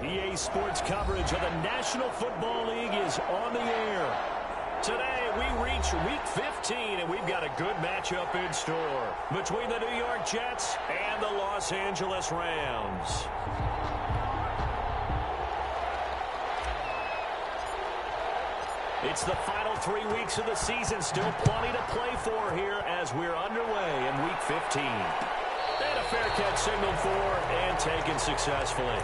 EA Sports coverage of the National Football League is on the air. Today, we reach Week 15, and we've got a good matchup in store between the New York Jets and the Los Angeles Rams. It's the final 3 weeks of the season. Still plenty to play for here as we're underway in Week 15. And a fair catch signaled for and taken successfully.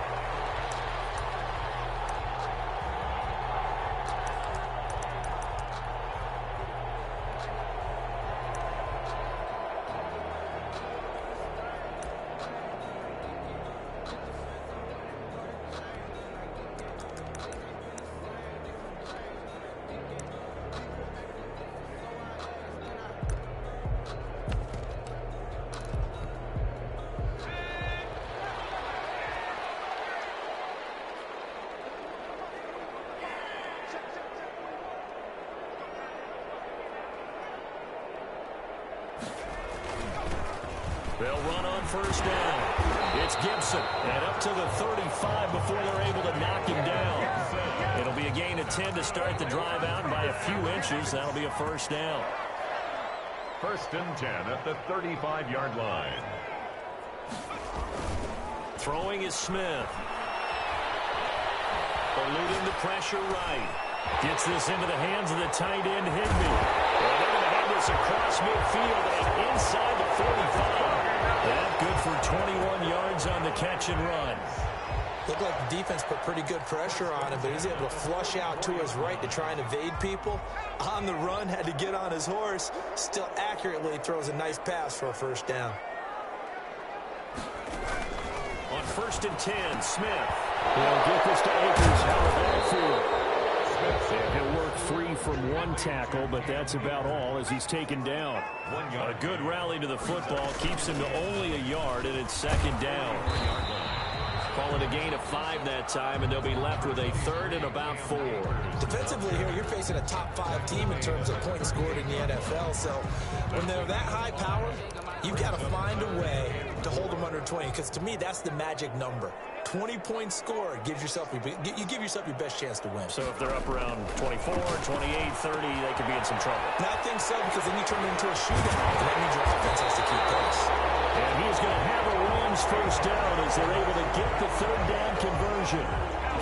They'll run on first down. It's Gibson, and up to the 35 before they're able to knock him down. It'll be a gain of 10 to start the drive out by a few inches. That'll be a first down. 1st and 10 at the 35-yard line. Throwing is Smith. Eluding the pressure right. Gets this into the hands of the tight end, Higbee. And they're going to have this across midfield and inside the 45. That good for 21 yards on the catch and run. Looked like the defense put pretty good pressure on him, but he's able to flush out to his right to try and evade people. On the run, had to get on his horse. Still accurately throws a nice pass for a first down. On 1st and 10, Smith. He'll get this to Akers out of the backfield. And he'll work free from one tackle, but that's about all as he's taken down. A good rally to the football keeps him to only a yard, and it's 2nd down. Call it a gain of 5 that time, and they'll be left with a 3rd and about 4. Defensively here, you're facing a top 5 team in terms of points scored in the NFL. So when they're that high power, you've got to find a way to hold them under 20, because to me, that's the magic number. 20 points scored, you give yourself your best chance to win. So if they're up around 24, 28, 30, they could be in some trouble. And I think so, because then you turn it into a shootout, and that means your offense has to keep pace. And he's going to have a Rams first down as they're able to get the 3rd down conversion.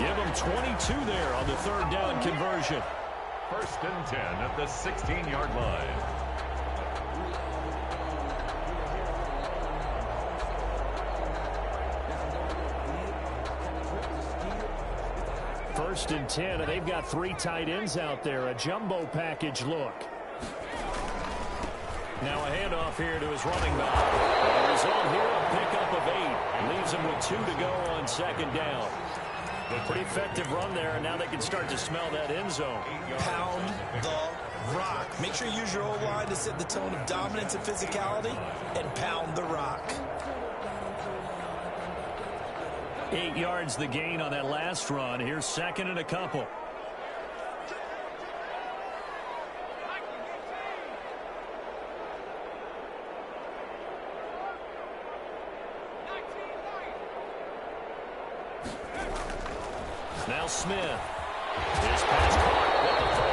Give them 22 there on the 3rd down conversion. 1st and 10 at the 16-yard line. 1st and 10, and they've got 3 tight ends out there. A jumbo package look. Now a handoff here to his running back. The result here, a pickup of 8. Leaves him with 2 to go on 2nd down. A pretty effective run there, and now they can start to smell that end zone. Pound the rock. Make sure you use your O-line to set the tone of dominance and physicality, and pound the rock. 8 yards the gain on that last run. Here's 2nd and a couple. Now Smith. This pass caught at the 4.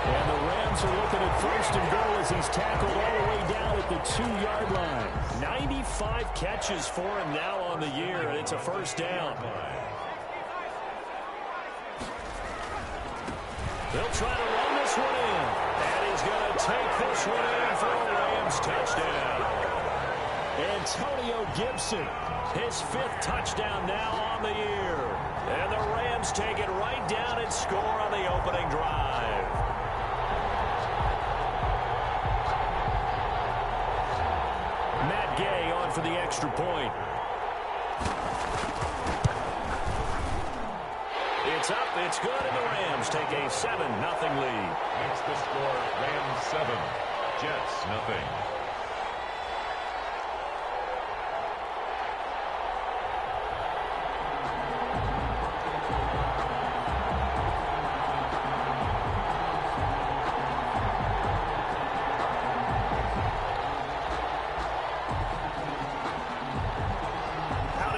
And the Rams are looking at 1st and goal as he's tackled all the way down at the 2-yard line. 95 catches for him now on the year, and it's a first down. They'll try to run this one in. And he's going to take this one in for a Rams touchdown. Antonio Gibson, his 5th touchdown now on the year. And the Rams take it right down and score on the opening drive. Matt Gay on for the extra point. It's up, it's good, and the Rams take a 7-0 lead. Makes the score Rams 7, Jets nothing.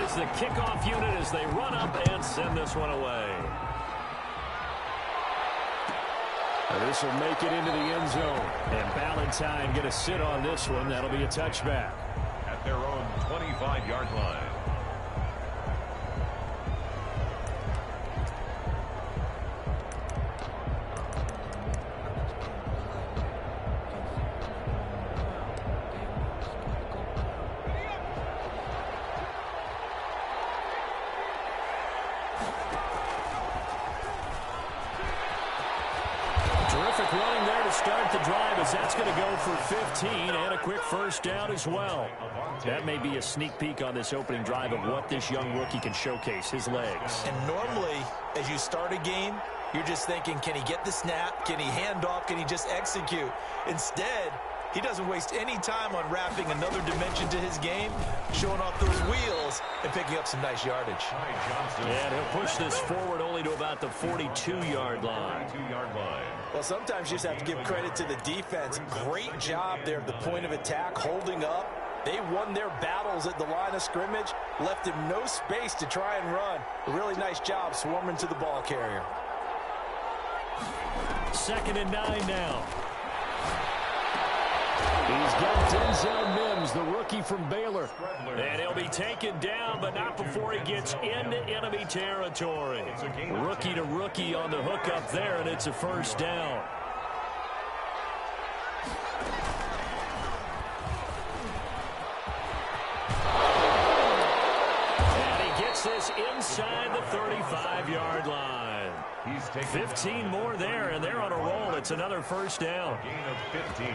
is the kickoff unit as they run up and send this one away. This will make it into the end zone. And Ballantyne going to sit on this one. That'll be a touchback. At their own 25-yard line. Terrific running there to start the drive as that's going to go for 15 and a quick first down as well. That may be a sneak peek on this opening drive of what this young rookie can showcase, his legs. And normally, as you start a game, you're just thinking, can he get the snap? Can he hand off? Can he just execute? Instead, he doesn't waste any time on wrapping another dimension to his game, showing off those wheels and picking up some nice yardage. And he'll push this forward only to about the 42-yard line. Well, sometimes you just have to give credit to the defense. Great job there at the point of attack, holding up. They won their battles at the line of scrimmage, left him no space to try and run. A really nice job swarming to the ball carrier. 2nd and 9 now. He's got Denzel Mims, the rookie from Baylor. And he'll be taken down, but not before he gets into enemy territory. Rookie to rookie on the hook up there, and it's a first down. And he gets this inside the 35-yard line. 15 more there, and they're on a roll. It's another first down. Gain of 15.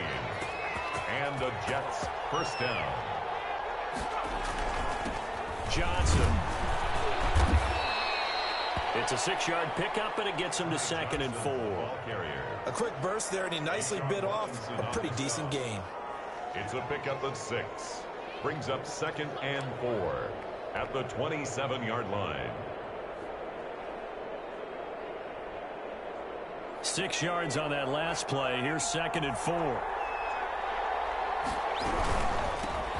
And the Jets first down. Johnson. It's a 6-yard pickup, and it gets him to 2nd and 4. A quick burst there, and he nicely bit off a pretty decent gain. It's a pickup of 6. Brings up 2nd and 4 at the 27-yard line. 6 yards on that last play. Here's 2nd and 4.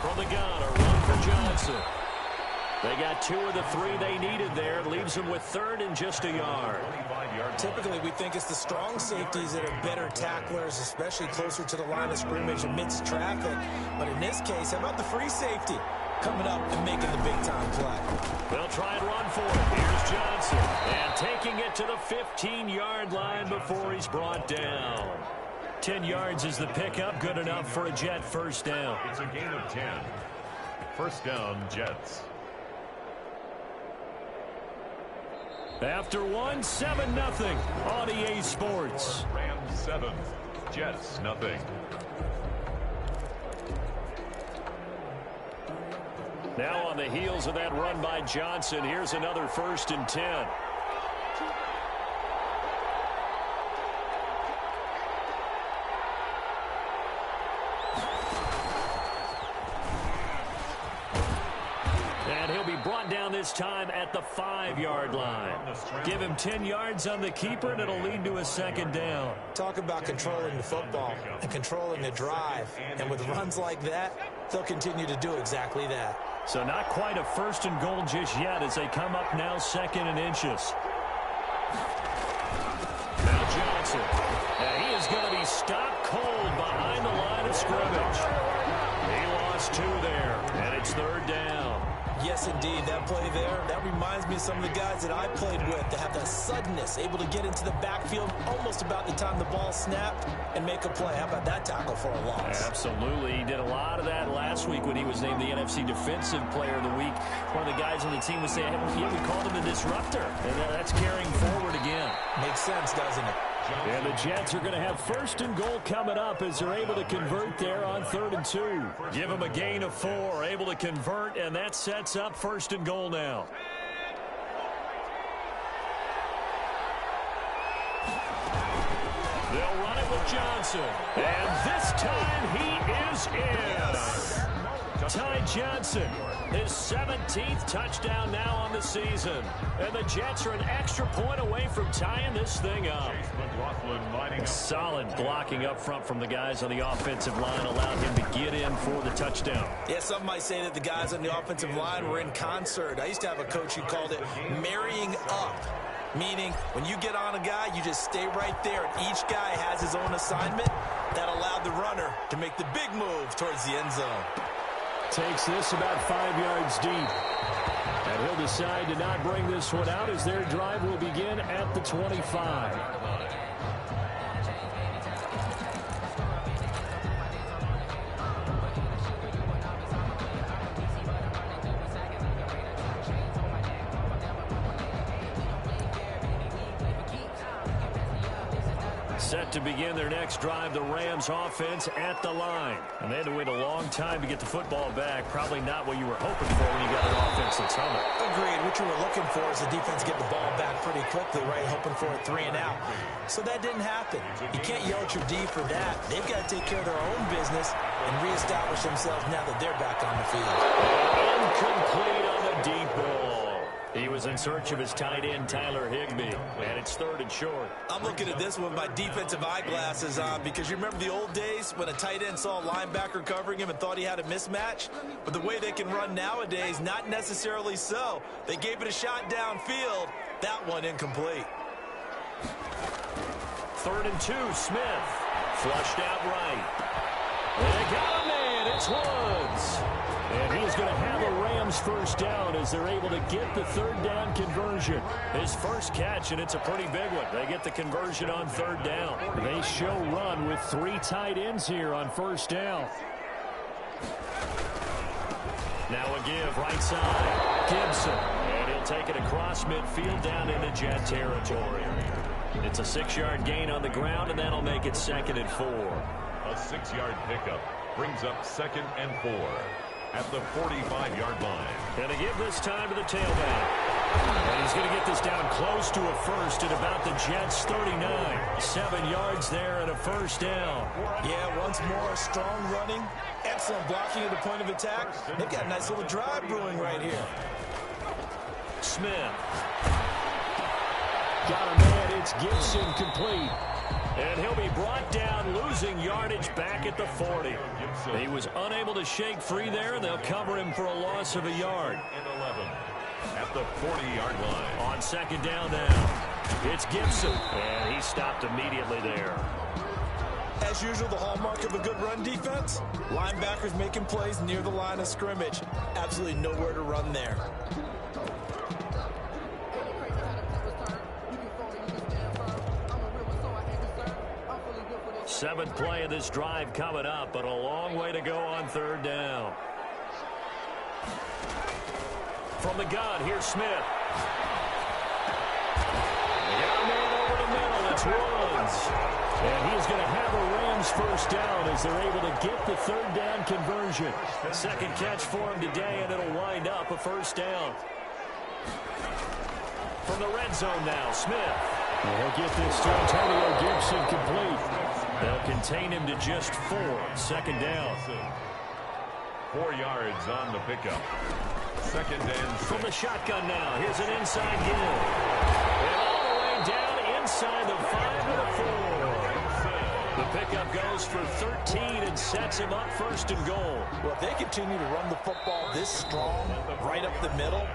From the gun, a run for Johnson. They got 2 of the 3 they needed there. It leaves them with 3rd and just a yard. Typically, we think it's the strong safeties that are better tacklers, especially closer to the line of scrimmage amidst traffic. But in this case, how about the free safety coming up and making the big-time play? They'll try and run for it. Here's Johnson. And taking it to the 15-yard line before he's brought down. 10 yards is the pickup. Good enough for a Jet first down. It's a gain of 10. First down, Jets. After 1, 7-0 on EA Sports. Rams 7, Jets nothing. Now on the heels of that run by Johnson, here's another 1st and 10. And he'll be brought down this time at the 5-yard line. Give him 10 yards on the keeper, and it'll lead to a 2nd down. Talk about controlling the football and controlling the drive. And with runs like that, they'll continue to do exactly that. So not quite a 1st and goal just yet as they come up now 2nd and inches. Now Johnson. And he is going to be stopped cold behind the line of scrimmage. He lost 2 there, and it's 3rd down. Yes, indeed. That play there, that reminds me of some of the guys that I played with that have that suddenness, able to get into the backfield almost about the time the ball snapped and make a play. How about that tackle for a loss? Absolutely. He did a lot of that last week when he was named the NFC Defensive Player of the Week. One of the guys on the team would say, yeah, we called him the disruptor. And that's carrying forward again. Makes sense, doesn't it? And the Jets are going to have 1st and goal coming up as they're able to convert there on 3rd and 2. Give them a gain of 4, able to convert, and that sets up 1st and goal now. They'll run it with Johnson. And this time he is in. Ty Johnson, his 17th touchdown now on the season. And the Jets are an extra point away from tying this thing up. Solid blocking up front from the guys on the offensive line allowed him to get in for the touchdown. Yeah, some might say that the guys on the offensive line were in concert. I used to have a coach who called it marrying up. Meaning, when you get on a guy, you just stay right there. And each guy has his own assignment. That allowed the runner to make the big move towards the end zone. Takes this about 5 yards deep. And he'll decide to not bring this one out as their drive will begin at the 25. Set to begin their next drive, the Rams offense at the line. And they had to wait a long time to get the football back. Probably not what you were hoping for when you got an offense that's humming. Agreed. What you were looking for is the defense get the ball back pretty quickly, right? Hoping for a 3 and out. So that didn't happen. You can't yell at your D for that. They've got to take care of their own business and reestablish themselves now that they're back on the field. Incomplete on the deep ball. He was in search of his tight end, Tyler Higbee, and it's 3rd and short. I'm looking at this with my defensive eyeglasses on because you remember the old days when a tight end saw a linebacker covering him and thought he had a mismatch? But the way they can run nowadays, not necessarily so. They gave it a shot downfield. That one incomplete. 3rd and 2, Smith. Flushed out right. They got a man. It's Woods. And he's going to have a Rams first down as they're able to get the 3rd down conversion. His first catch, and it's a pretty big one. They get the conversion on 3rd down. They show run with 3 tight ends here on 1st down. Now a give right side. Gibson. And he'll take it across midfield down into Jet territory. It's a 6-yard gain on the ground, and that'll make it 2nd and 4. A 6-yard pickup brings up 2nd and 4. At the 45-yard line. Going to give this time to the tailback. And he's going to get this down close to a first at about the Jets' 39. 7 yards there and a first down. Yeah, once more, strong running. Excellent blocking at the point of attack. They've got a nice little drive brewing right here. Smith. Got a man. It's Gibson complete. And he'll be brought down, losing yardage back at the 40. He was unable to shake free there, and they'll cover him for a loss of a yard. And 11 at the 40-yard line. On 2nd down now, it's Gibson, and he stopped immediately there. As usual, the hallmark of a good run defense, linebackers making plays near the line of scrimmage. Absolutely nowhere to run there. 7th play of this drive coming up, but a long way to go on 3rd down. From the gun, here's Smith. They got a man over the middle. It's Woods. And he's going to have a Rams first down as they're able to get the 3rd down conversion. 2nd catch for him today, and it'll wind up a first down. From the red zone now, Smith. And he'll get this to Antonio Gibson complete. They'll contain him to just 4. 2nd down. 4 yards on the pickup. 2nd and 6. From the shotgun now. Here's an inside give. And all the way down inside the 5 to the 4. The pickup goes for 13 and sets him up 1st and goal. Well, if they continue to run the football this strong, right up the middle,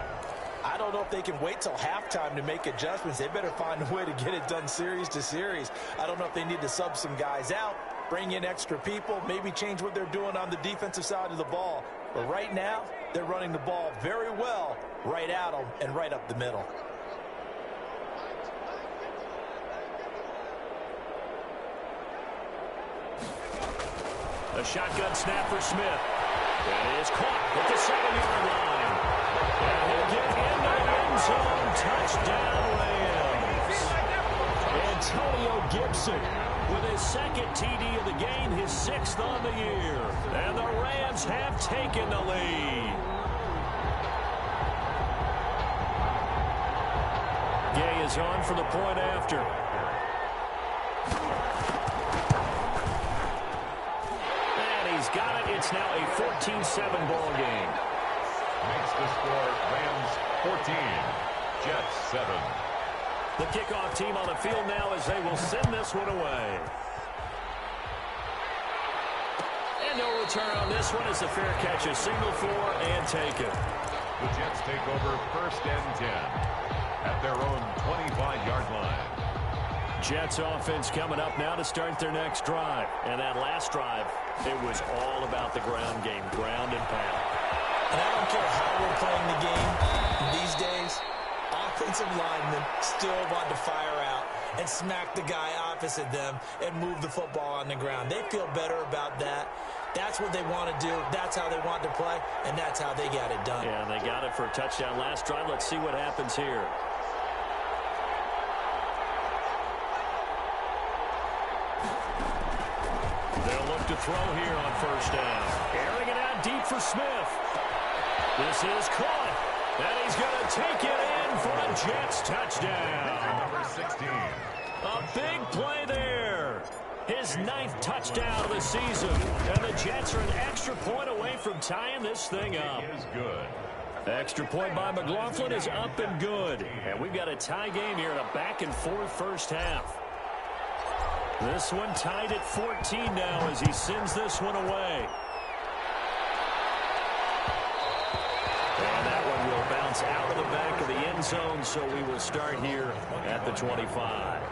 I don't know if they can wait till halftime to make adjustments. They better find a way to get it done series to series. I don't know if they need to sub some guys out, bring in extra people, maybe change what they're doing on the defensive side of the ball. But right now, they're running the ball very well right at them and right up the middle. A shotgun snap for Smith. And he is caught at the 7-yard line. And he'll get into the end zone. Touchdown, Rams. Antonio Gibson with his 2nd TD of the game, his 6th on the year. And the Rams have taken the lead. Gay is on for the point after. And he's got it it's now a 14-7 ball game. Makes the score Rams 14, Jets 7. The kickoff team on the field now as they will send this one away. And no return on this one as the fair catch is signaled for and taken. The Jets take over 1st and 10 at their own 25-yard line. Jets offense coming up now to start their next drive. And that last drive, it was all about the ground game, ground and pound. And I don't care how we're playing the game these days, offensive linemen still want to fire out and smack the guy opposite them and move the football on the ground. They feel better about that. That's what they want to do. That's how they want to play, and that's how they got it done. Yeah, and they got it for a touchdown last drive. Let's see what happens here. They'll look to throw here on 1st down. Airing it out deep for Smith. This is caught, and he's going to take it in for a Jets touchdown. Number 16. A big play there. His 9th touchdown of the season. And the Jets are an extra point away from tying this thing up. He is good. Extra point by McLaughlin is up and good. And we've got a tie game here in a back-and-forth first half. This one tied at 14 now as he sends this one away. And that one will bounce out of the back of the end zone, so we will start here at the 25.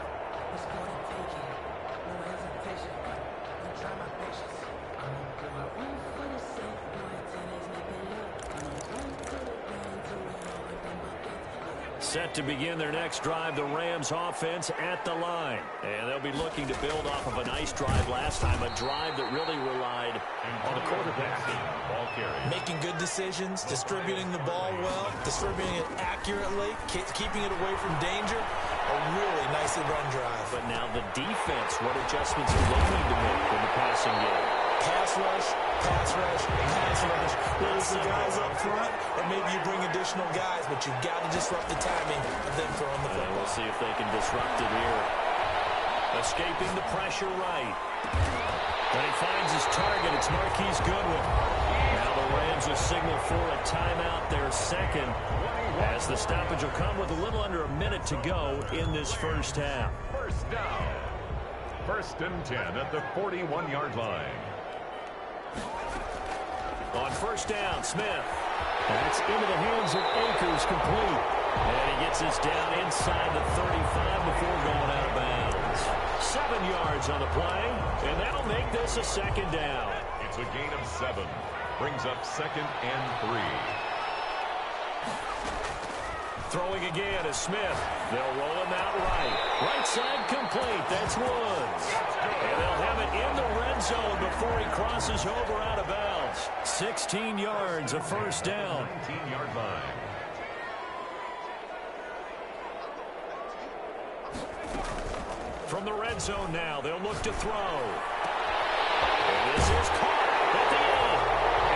Set to begin their next drive, the Rams offense at the line. And they'll be looking to build off of a nice drive last time, a drive that really relied on the quarterback. Ball carry. Making good decisions, distributing the ball well, distributing it accurately, keeping it away from danger. A really nicely run drive. But now the defense, what adjustments do they need to make in the passing game? Pass rush, pass rush, pass rush. Whether it's the guys up front, or maybe you bring additional guys, but you've got to disrupt the timing of them throwing the football. We'll see if they can disrupt it here. Escaping the pressure right. When he finds his target, it's Marquise Goodwin. Now the Rams will signal for a timeout, their second, as the stoppage will come with a little under a minute to go in this first half. First down. 1st and 10 at the 41-yard line. On 1st down, Smith. That's into the hands of Akers, complete. And he gets us down inside the 35 before going out of bounds. 7 yards on the play, and that'll make this a 2nd down. It's a gain of 7. Brings up 2nd and 3. Throwing again is Smith. They'll roll him out right. Right side complete. That's Woods. And they'll have it in the red zone before he crosses over out of bounds. 16 yards, a 1st down. 19-yard line. From the red zone now, they'll look to throw. And this is caught at the end.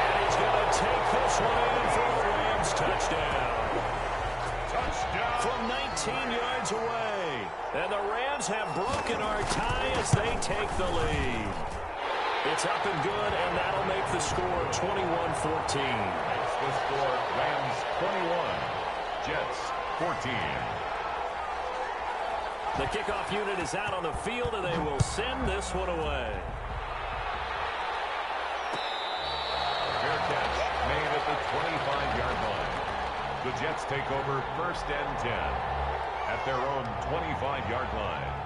And he's going to take this one in for the Rams touchdown. From 19 yards away. And the Rams have broken our tie as they take the lead. It's up and good, and that'll make the score 21-14. Makes the score Rams 21, Jets 14. The kickoff unit is out on the field, and they will send this one away. Fair catch made at the 25-yard line. The Jets take over 1st and 10 at their own 25-yard line.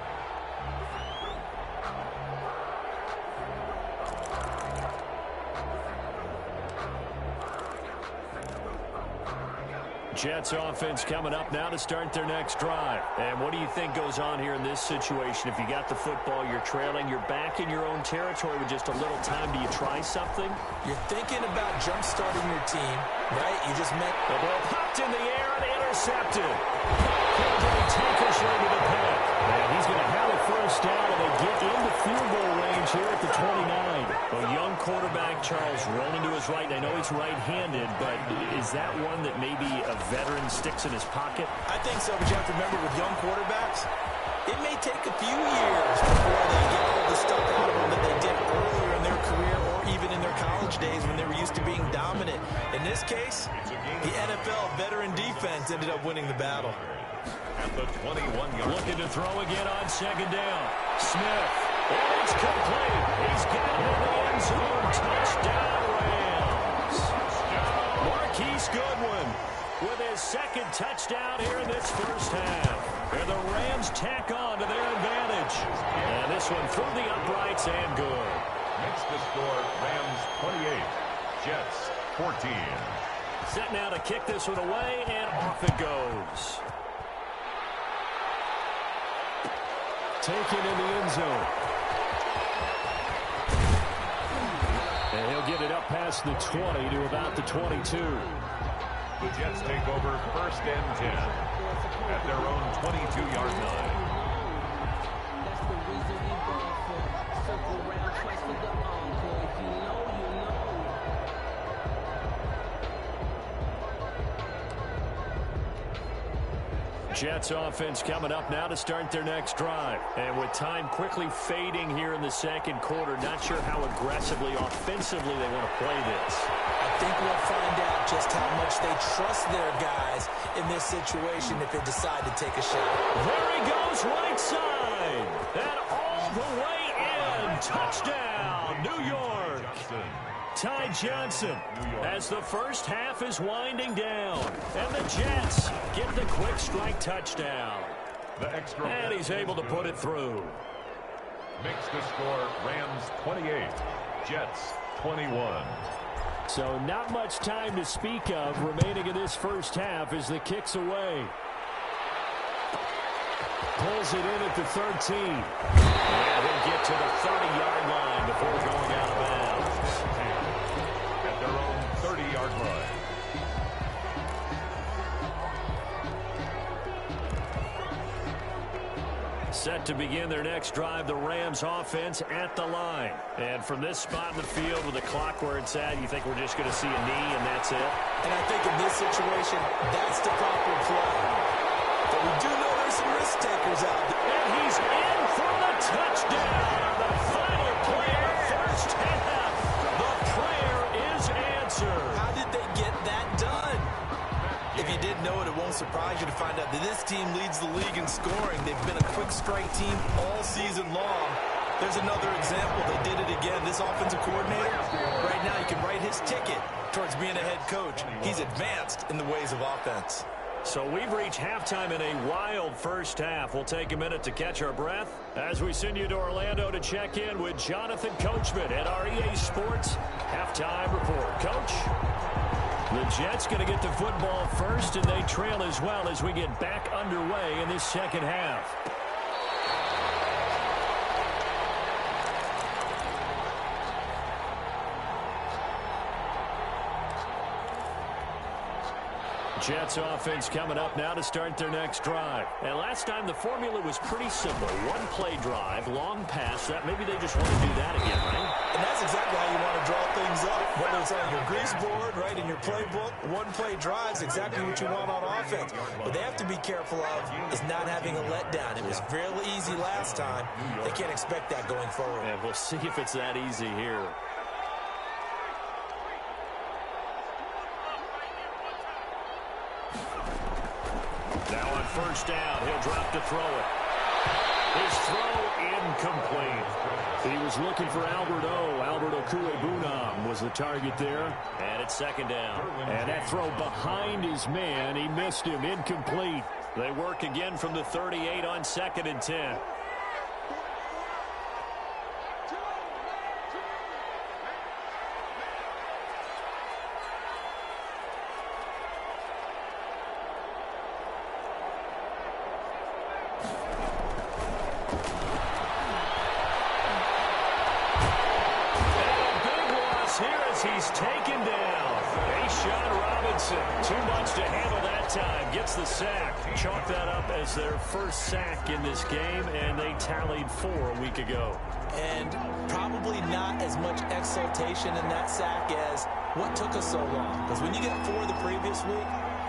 Jets offense coming up now to start their next drive. And what do you think goes on here in this situation? If you got the football, you're trailing, you're back in your own territory with just a little time. Do you try something? You're thinking about jump-starting your team, right? You just met... The ball popped in the air and intercepted. Covering Tankersley to the pack. And he's going to have a 1st down, and they get into field goal range here at the 29. A young quarterback, Charles, rolling to his right. I know he's right-handed, but is that one that maybe a veteran sticks in his pocket? I think so, but you have to remember with young quarterbacks, it may take a few years before they get all the stuff out of them that they did earlier in their career or even in their college college days when they were used to being dominant. In this case, the NFL veteran defense ended up winning the battle. At the 21-yard line. Looking to throw again on second down. Smith. It's complete. He's got it in the end zone. Touchdown, Rams. Marquise Goodwin with his second touchdown here in this first half. And the Rams tack on to their advantage. And this one through the uprights and good. Makes the score Rams 28, Jets 14. Set now to kick this one away, and off it goes. Taken in the end zone. And he'll get it up past the 20 to about the 22. The Jets take over first and 10 at their own 22-yard line. That's the reason we born for. Circle round twice for the encore. If you know, you know. Jets offense coming up now to start their next drive. And with time quickly fading here in the second quarter, not sure how aggressively, offensively they want to play this. I think we'll find out just how much they trust their guys in this situation if they decide to take a shot. There he goes, right side. And all the way in. Touchdown, New York. Ty Johnson as the first half is winding down. And the Jets get the quick strike touchdown. And he's able to put it through. Makes the score Rams 28, Jets 21. So not much time to speak of remaining in this first half as the kick's away. Pulls it in at the 13. And he'll get to the 30-yard line before going out of bounds. At their own 30-yard line. Set to begin their next drive, the Rams offense at the line. And from this spot in the field with the clock where it's at, you think we're just going to see a knee and that's it? And I think in this situation, that's the proper play. But we do know there's some risk takers out there. And he's in for the touchdown. The final play of the first half. The prayer is answered. How did they get that done? If you didn't know it, it won't surprise you to find out that this team leads the league in scoring. They've been a quick strike team all season long. There's another example. They did it again. This offensive coordinator, right now you can write his ticket towards being a head coach. He's advanced in the ways of offense. So we've reached halftime in a wild first half. We'll take a minute to catch our breath as we send you to Orlando to check in with Jonathan Coachman at our EA Sports Halftime Report. Coach? The Jets going to get the football first, and they trail as well as we get back underway in this second half. Jets offense coming up now to start their next drive. And last time the formula was pretty simple. One play drive, long pass. That maybe they just want to do that again, right? And that's exactly how you want to draw things up. Whether it's on your grease board, right, in your playbook, one play drive is exactly what you want on offense. What they have to be careful of is not having a letdown. It was fairly easy last time. They can't expect that going forward. And we'll see if it's that easy here. Now on first down, he'll drop to throw it. His throw incomplete. He was looking for Albert Okwuegbunam was the target there. And it's second down. And that throw behind his man, he missed him, incomplete. They work again from the 38 on second and 10. He's taken down. A'Shawn Robinson, too much to handle that time. Gets the sack. Chalk that up as their first sack in this game, and they tallied 4 a week ago. And probably not as much exultation in that sack as what took us so long. Because when you get 4 the previous week,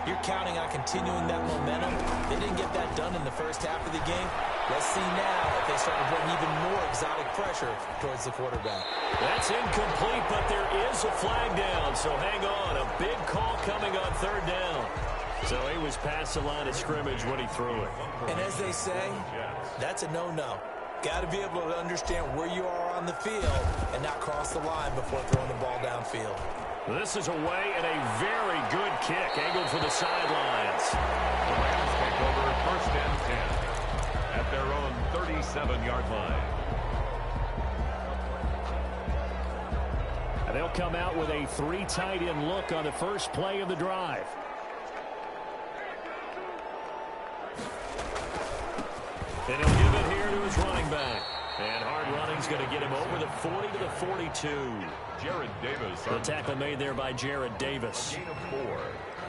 you're counting on continuing that momentum. They didn't get that done in the first half of the game. Let's see now if they start to bring even more exotic pressure towards the quarterback. That's incomplete, but there is a flag down, so hang on. A big call coming on third down. So he was past the line of scrimmage when he threw it. And as they say, that's a no-no. Got to be able to understand where you are on the field and not cross the line before throwing the ball downfield. This is away and a very good kick angled for the sidelines. The Rams take over first and 10 at their own 37-yard line. And they'll come out with a 3 tight end look on the first play of the drive. And he'll give it here to his running back. And hard running's going to get him over the 40 to the 42. Jared Davis. The tackle made there by Jared Davis. Gain of 4.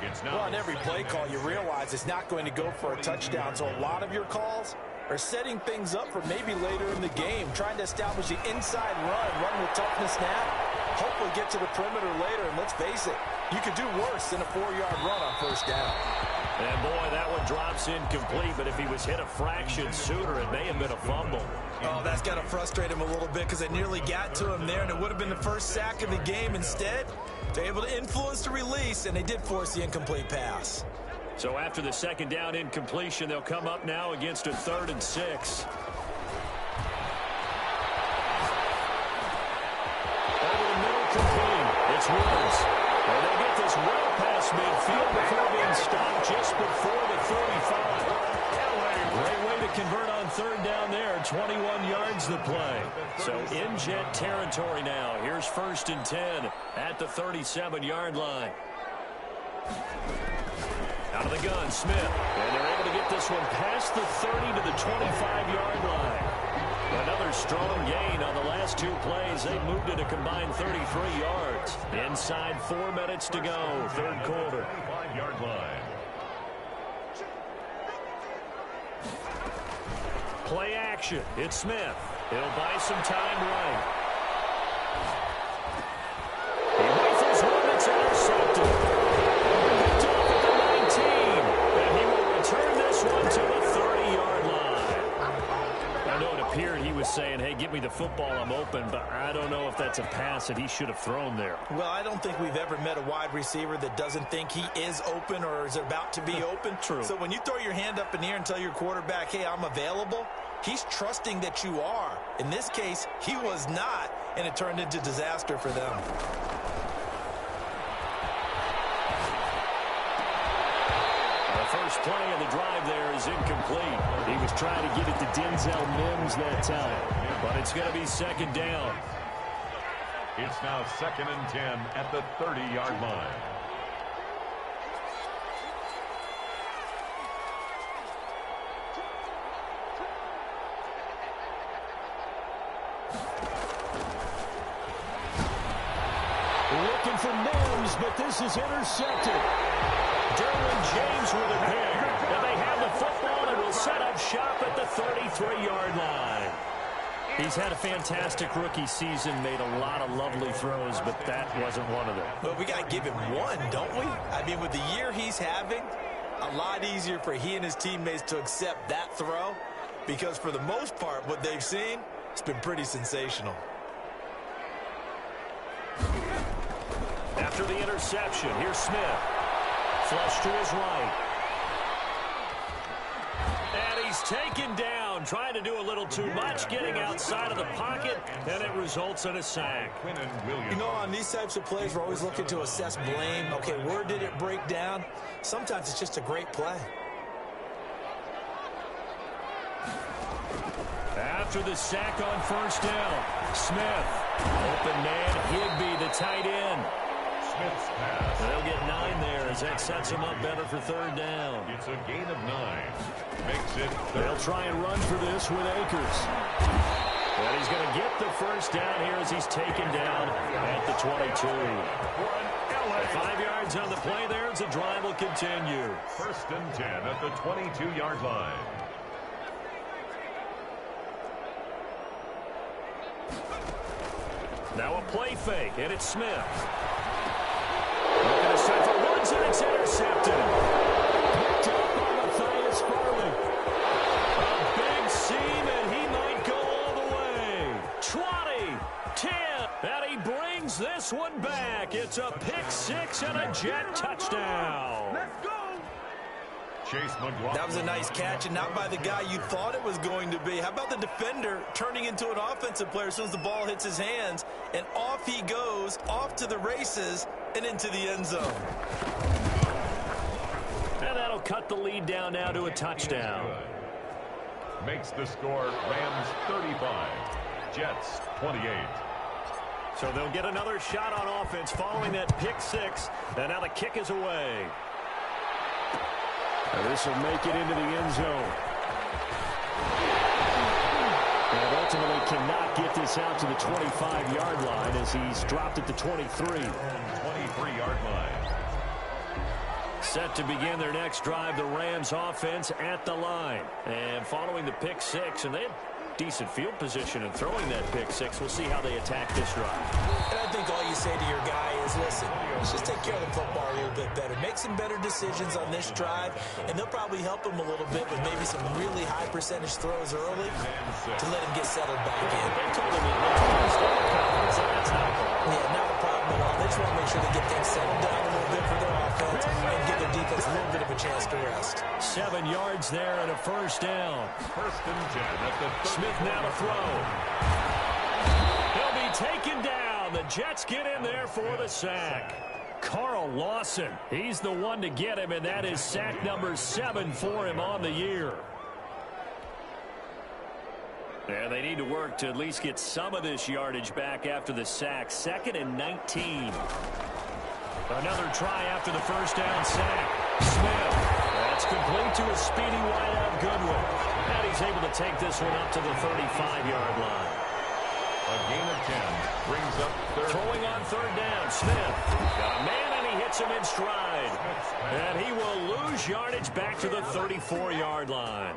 It's now Well, on every play call, you realize it's not going to go for a touchdown. So a lot of your calls are setting things up for maybe later in the game, trying to establish the inside run with toughness snap, hopefully get to the perimeter later. And let's face it, you could do worse than a 4-yard run on first down. And boy, that one drops incomplete, but if he was hit a fraction sooner, it may have been a fumble. Oh, that's got to frustrate him a little bit because they nearly got to him there, and it would have been the first sack of the game. Instead, they're able to influence the release, and they did force the incomplete pass. So after the second down incompletion, they'll come up now against a 3rd and 6. Over the middle, complete. It's Woods. And they get this well past midfield before being stopped just before the 35. Great way to convert on third down there. 21 yards the play. So in Jet territory now. Here's 1st and 10 at the 37-yard line. Out of the gun, Smith. And they're able to get this one past the 30 to the 25-yard line. Another strong gain on the last 2 plays. They moved it a combined 33 yards. Inside 4 minutes to go, third quarter. 25-yard line. Play action. It's Smith. He'll buy some time right. He rifles one that's intercepted. Picked off at the 19. And he will return this one to the 30-yard line. I know it appeared he was saying, hey, give me the football, I'm open, but I don't know if that's a pass that he should have thrown there. Well, I don't think we've ever met a wide receiver that doesn't think he is open or is about to be open. True. So when you throw your hand up in the air and tell your quarterback, hey, I'm available, he's trusting that you are. In this case, he was not, and it turned into disaster for them. The first play of the drive there is incomplete. He was trying to get it to Denzel Mims that time, but it's going to be 2nd down. It's now 2nd and 10 at the 30-yard line. Looking for Mims, but this is intercepted. Derwin James with a pick. Now they have the football and will set up shop at the 33-yard line. He's had a fantastic rookie season, made a lot of lovely throws, but that wasn't one of them. Well, we got to give him one, don't we? I mean, with the year he's having, a lot easier for he and his teammates to accept that throw because for the most part, what they've seen, it's been pretty sensational. After the interception, here's Smith. Flush to his right. And he's taken down, trying to do a little too much, getting outside of the pocket, and it results in a sack. You know, on these types of plays, we're always looking to assess blame. Okay, where did it break down? Sometimes it's just a great play. After the sack on first down, Smith. Open man, Higbee, the tight end. Smith's pass. They'll get 9 there as that sets him up better for third down. It's a gain of 9. Makes it They'll try and run for this with Akers. And he's going to get the first down here as he's taken down at the 22. 5 yards on the play there as the drive will continue. 1st and 10 at the 22-yard line. Now a play fake, and it's Smith. Looking to set for Woods, and it's intercepted. Picked up by Matthias Farley. A big It's a pick six and a Jet touchdown. Let's go. Chase McLaughlin. That was a nice catch, and not by the guy you thought it was going to be. How about the defender turning into an offensive player as soon as the ball hits his hands, and off he goes, off to the races, and into the end zone. And that'll cut the lead down now to a touchdown. Makes the score Rams 35, Jets 28. So they'll get another shot on offense following that pick six, and now the kick is away. And this will make it into the end zone. And ultimately cannot get this out to the 25-yard line as he's dropped at the 23. 23-yard line. Set to begin their next drive, the Rams offense at the line. And following the pick six, and they have decent field position in throwing that pick six. We'll see how they attack this drive. And I think all you say to your guy is, listen, let's just take care of the football a little bit better. Make some better decisions on this drive, and they'll probably help him a little bit with maybe some really high percentage throws early to let him get settled back in. They told him to stay with confidence, and that's not a problem. Yeah, not a problem at all. They just want to make sure they get things settled down a little bit for their offense and give their defense a little bit of a chance to rest. 7 yards there and a first down. First and 10 at the 30. Smith now to throw. He'll be taken down. The Jets get in there for the sack. Carl Lawson, he's the one to get him, and that is sack number 7 for him on the year. And they need to work to at least get some of this yardage back after the sack. 2nd and 19. Another try after the first down sack. Smith. That's complete to a speedy wideout Goodwin. And he's able to take this one up to the 35-yard line. A gain of 10 brings up third. Throwing on third down, Smith. Got a man, and he hits him in stride. And he will lose yardage back to the 34-yard line.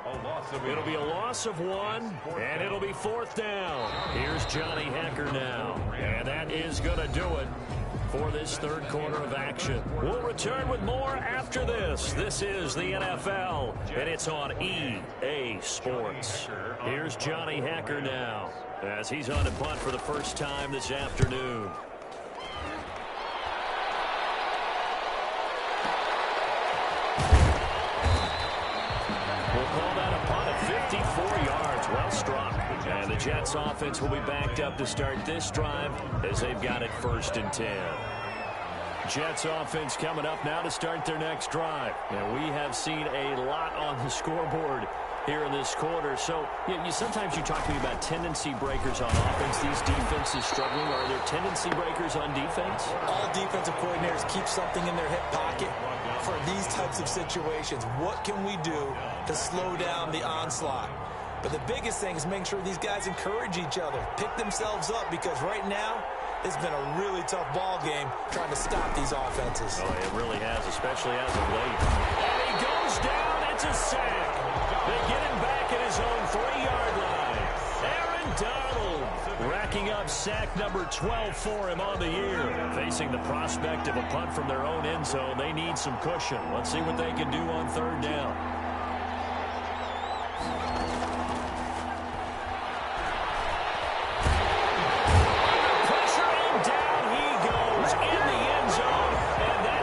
It'll be a loss of 1, and it'll be 4th down. Here's Johnny Hekker now. And that is going to do it for this third quarter of action. We'll return with more after this. This is the NFL, and it's on EA Sports. Here's Johnny Hekker now as he's on to punt for the first time this afternoon. We'll call that a punt at 54 yards. Well struck. And the Jets offense will be backed up to start this drive as they've got it 1st and 10. Jets offense coming up now to start their next drive. And we have seen a lot on the scoreboard here in this quarter. So sometimes you talk to me about tendency breakers on offense. These defenses struggling. Are there tendency breakers on defense? All defensive coordinators keep something in their hip pocket for these types of situations. What can we do to slow down the onslaught? But the biggest thing is making sure these guys encourage each other, pick themselves up, because right now it's been a really tough ball game trying to stop these offenses. Oh, it really has, especially as of late. And he goes down. It's a sack. They get him back at his own 3-yard line. Aaron Donald racking up sack number 12 for him on the year. Facing the prospect of a punt from their own end zone, they need some cushion. Let's see what they can do on third down.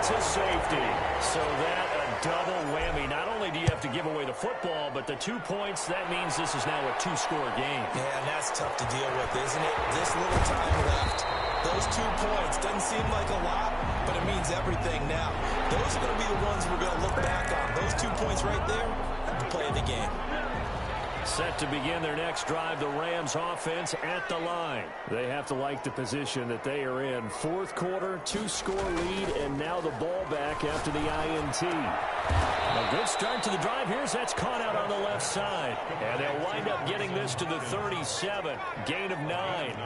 Safety. So that a double whammy. Not only do you have to give away the football, but the 2 points, that means this is now a 2-score game. Yeah, and that's tough to deal with, isn't it? This little time left. Those 2 points doesn't seem like a lot, but it means everything now. Those are going to be the ones we're going to look back on. Those 2 points right there, the play of the game. Set to begin their next drive, the Rams offense at the line. They have to like the position that they are in. 4th quarter, 2-score lead, and now the ball back after the INT. A good start to the drive. That's caught out on the left side. And they'll wind up getting this to the 37. Gain of 9.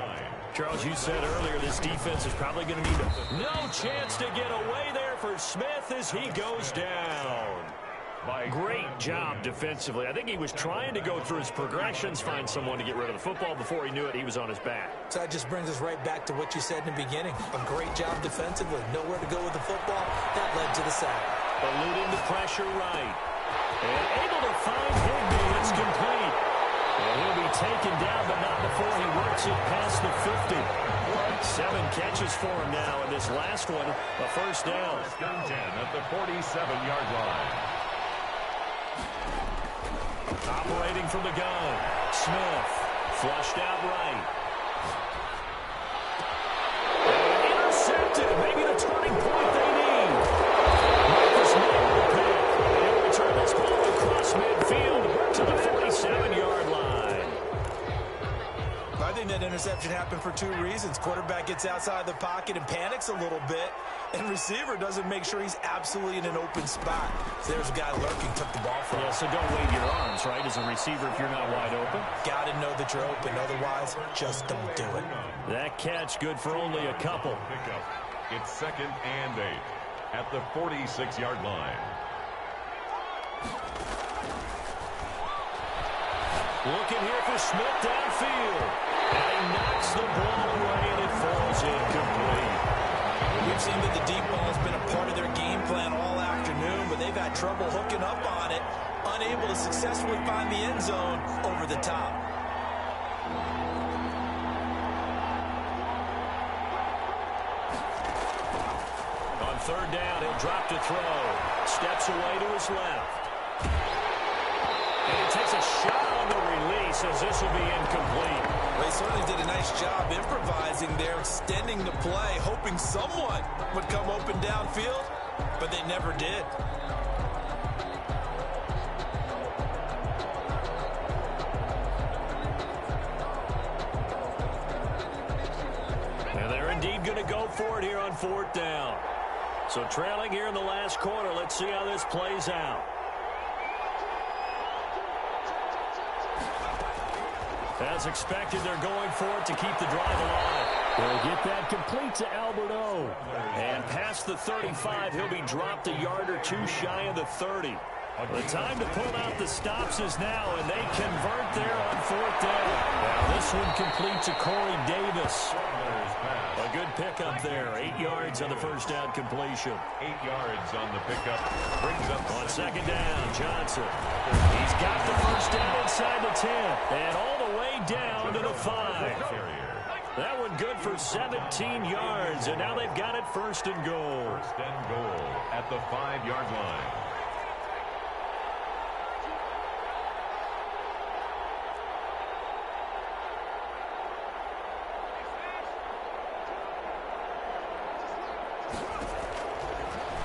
Charles, you said earlier this defense is probably going to need no chance to get away there for Smith as he goes down. Great job defensively. I think he was trying to go through his progressions, find someone to get rid of the football. Before he knew it, he was on his back. So that just brings us right back to what you said in the beginning. A great job defensively. Nowhere to go with the football. That led to the sack. Eluding the pressure right. And able to find Higbee. It's complete. And he'll be taken down, but not before he works it past the 50. 7 catches for him now, and this last one, a first down. First and 10 at the 47-yard line. Operating from the gun, Smith, flushed out right. And intercepted, maybe the turning point they need. Marcus May with the pick. He'll return this ball across midfield to the 47-yard line. I think that interception happened for 2 reasons. Quarterback gets outside the pocket and panics a little bit, and receiver doesn't make sure he's absolutely in an open spot. So there's a guy lurking, took the ball from him. Yeah, so don't wave your arms, right, as a receiver if you're not wide open. Got to know that you're open. Otherwise, just don't do it. That catch good for only a couple. Pickup. It's 2nd and 8 at the 46-yard line. Looking here for Smith downfield. And he knocks the ball away, and it falls incomplete. We've seen that the deep ball has been a part of their game plan all afternoon, but they've had trouble hooking up on it, unable to successfully find the end zone over the top. On 3rd down, he'll drop to throw. Steps away to his left. And he takes a shot on the release as this will be incomplete. Well, he certainly did a nice job improvising there, extending the play, hoping someone would come open downfield, but they never did. And they're indeed going to go for it here on 4th down. So trailing here in the last quarter, let's see how this plays out. As expected, they're going for it to keep the drive alive. They'll get that complete to Albert O. And past the 35, he'll be dropped a yard or 2 shy of the 30. The time to pull out the stops is now, and they convert there on 4th down. Now this one complete to Corey Davis. A good pickup there. 8 yards on the first down completion. 8 yards on the pickup. Brings up on 2nd down, Johnson. He's got the first down inside the 10. And all the way down to the 5. That one good for 17 yards. And now they've got it 1st and goal. 1st and goal at the 5-yard line.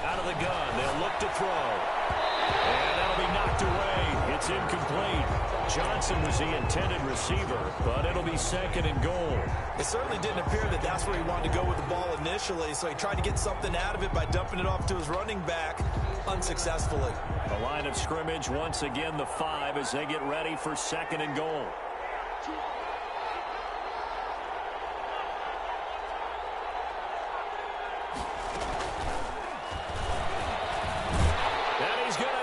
Out of the gun, they'll look to throw. And that'll be knocked away. It's incomplete. Johnson was the intended receiver, but it'll be 2nd and goal. It certainly didn't appear that that's where he wanted to go with the ball initially, so he tried to get something out of it by dumping it off to his running back unsuccessfully. The line of scrimmage, once again, the 5 as they get ready for 2nd and goal.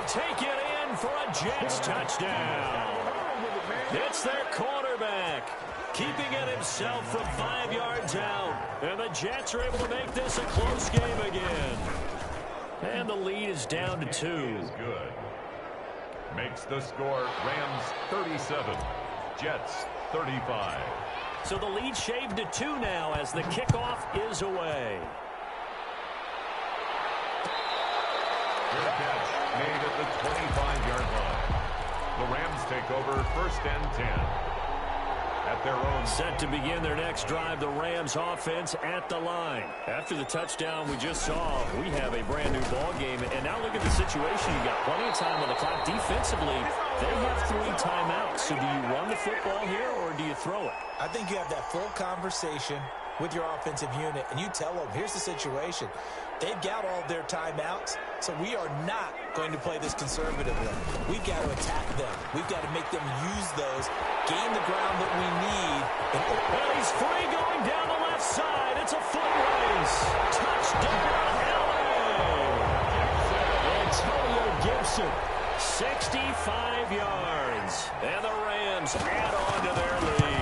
Take it in for a Jets touchdown. It's their quarterback, keeping it himself from 5 yards out. And the Jets are able to make this a close game again. And the lead is down to 2. Is good. Makes the score Rams 37, Jets 35. So the lead shaved to 2 now as the kickoff is away. Fair catch made at the 25-yard line. The Rams take over 1st and 10 at their own. Set to begin their next drive, the Rams offense at the line. After the touchdown we just saw, we have a brand new ball game. And now look at the situation. You got plenty of time on the clock. Defensively, they have 3 timeouts. So do you run the football here or do you throw it? I think you have that full conversation with your offensive unit, and you tell them, here's the situation. They've got all their timeouts, so we are not going to play this conservatively. We've got to attack them. We've got to make them use those, gain the ground that we need. And he's free going down the left side. It's a foot race. Touchdown, LA! Antonio Gibson, 65 yards. And the Rams add on to their lead.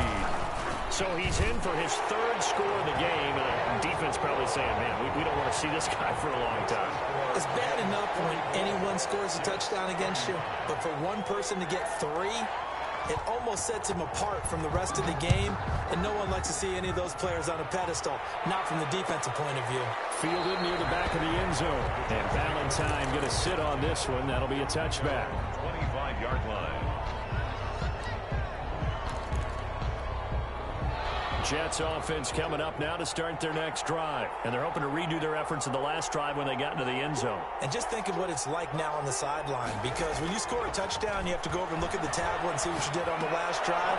So he's in for his 3rd score of the game, and the defense probably saying, man, we don't want to see this guy for a long time. It's bad enough when anyone scores a touchdown against you, but for one person to get 3, It almost sets him apart from the rest of the game, and no one likes to see any of those players on a pedestal, not from the defensive point of view. Fielded near the back of the end zone. And Valentine going to sit on this one. That'll be a touchback. 25-yard line. Jets offense coming up now to start their next drive. And they're hoping to redo their efforts in the last drive when they got into the end zone. And just think of what it's like now on the sideline, because when you score a touchdown, you have to go over and look at the tablet and see what you did on the last drive.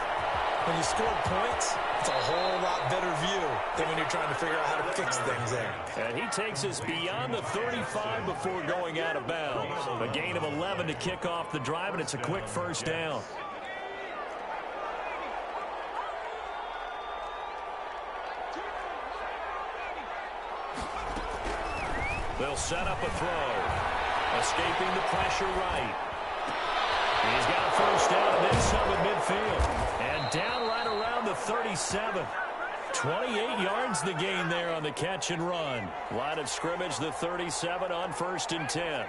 When you score points, it's a whole lot better view than when you're trying to figure out how to fix things there. And he takes us beyond the 35 before going out of bounds. A gain of 11 to kick off the drive, and it's a quick first down. They'll set up a throw. Escaping the pressure right. He's got a first down and then some at midfield. And down right around the 37. 28 yards the gain there on the catch and run. Line of scrimmage, the 37 on 1st and 10.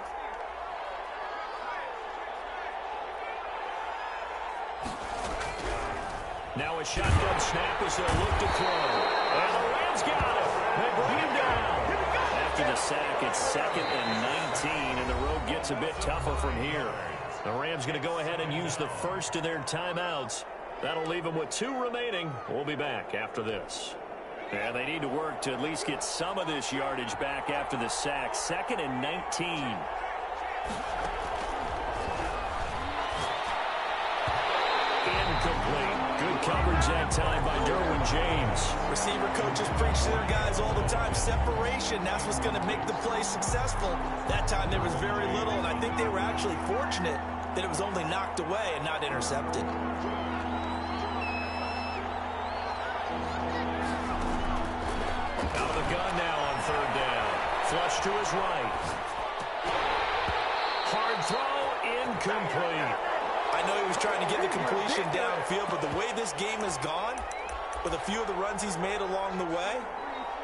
Now a shotgun snap as they'll look to throw. And the Rams got it. They bring him down. After the sack, it's 2nd and 19, and the road gets a bit tougher from here. The Rams going to go ahead and use the first of their timeouts. That'll leave them with 2 remaining. We'll be back after this. And they need to work to at least get some of this yardage back after the sack. 2nd and 19. Incomplete. Good coverage that time by Derwin James. Receiver coaches preach to their guys all the time. Separation, that's what's going to make the play successful. That time there was very little, and I think they were actually fortunate that it was only knocked away and not intercepted. Out of the gun now on 3rd down. Flush to his right. Hard throw, incomplete. I know he was trying to get the completion downfield, but the way this game has gone, with a few of the runs he's made along the way,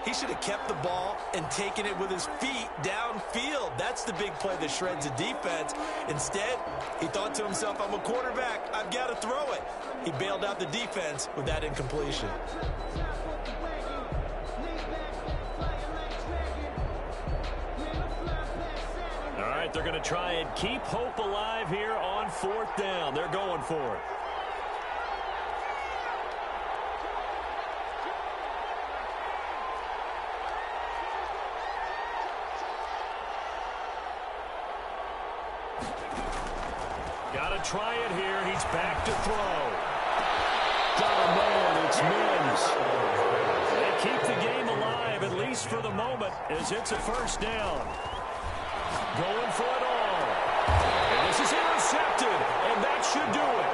he should have kept the ball and taken it with his feet downfield. That's the big play that shreds a defense. Instead, he thought to himself, I'm a quarterback, I've got to throw it. He bailed out the defense with that incompletion. All right, they're going to try and keep hope alive here on 4th down. They're going for it. Got to try it here. He's back to throw. Down there, it's Mims. They keep the game alive, at least for the moment, as it's a first down. Going for it all. And this is intercepted, and that should do it.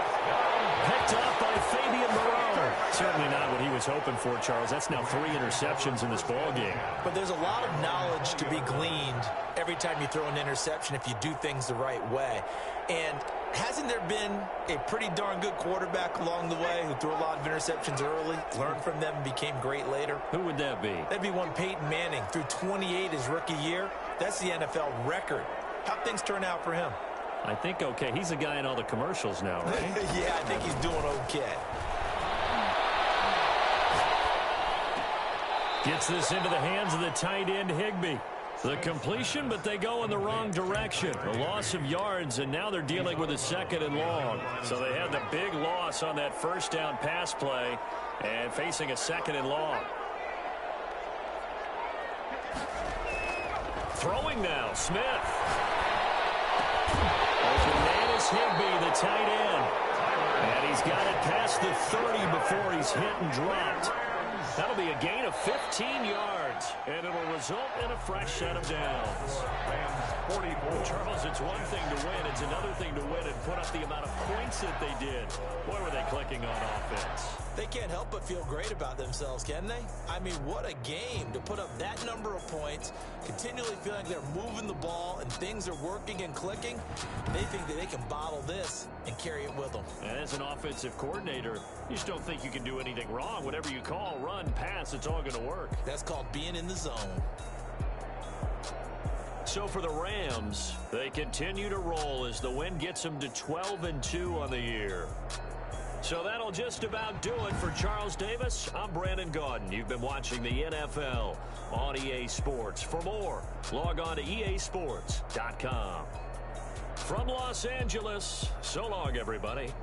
Picked up by Fabian Moreau. Certainly not what he was hoping for, Charles. That's now 3 interceptions in this ball game. But there's a lot of knowledge to be gleaned every time you throw an interception if you do things the right way. And hasn't there been a pretty darn good quarterback along the way who threw a lot of interceptions early, learned from them, and became great later? Who would that be? That'd be one Peyton Manning. Threw 28 his rookie year. That's the NFL record. How'd things turn out for him? I think okay. He's a guy in all the commercials now, right? Yeah, I think he's doing okay. Gets this into the hands of the tight end, Higbee. The completion, but they go in the wrong direction. A loss of yards, and now they're dealing with a 2nd and long. So they had the big loss on that first down pass play and facing a 2nd and long. Throwing now, Smith. Open man is Higbee, the tight end. And he's got it past the 30 before he's hit and dropped. That'll be a gain of 15 yards, and it'll result in a fresh set of downs. 44. Charles, it's one thing to win. It's another thing to win and put up the amount of points that they did. Boy, were they clicking on offense. They can't help but feel great about themselves, can they? I mean, what a game to put up that number of points, continually feeling they're moving the ball and things are working and clicking. They think that they can bottle this and carry it with them. And as an offensive coordinator, you just don't think you can do anything wrong. Whatever you call, run, pass, it's all going to work. That's called being in the zone. So for the Rams, they continue to roll as the win gets them to 12-2 on the year. So that'll just about do it for Charles Davis. I'm Brandon Gaudin. You've been watching the NFL on EA Sports. For more, log on to easports.com. From Los Angeles, so long, everybody.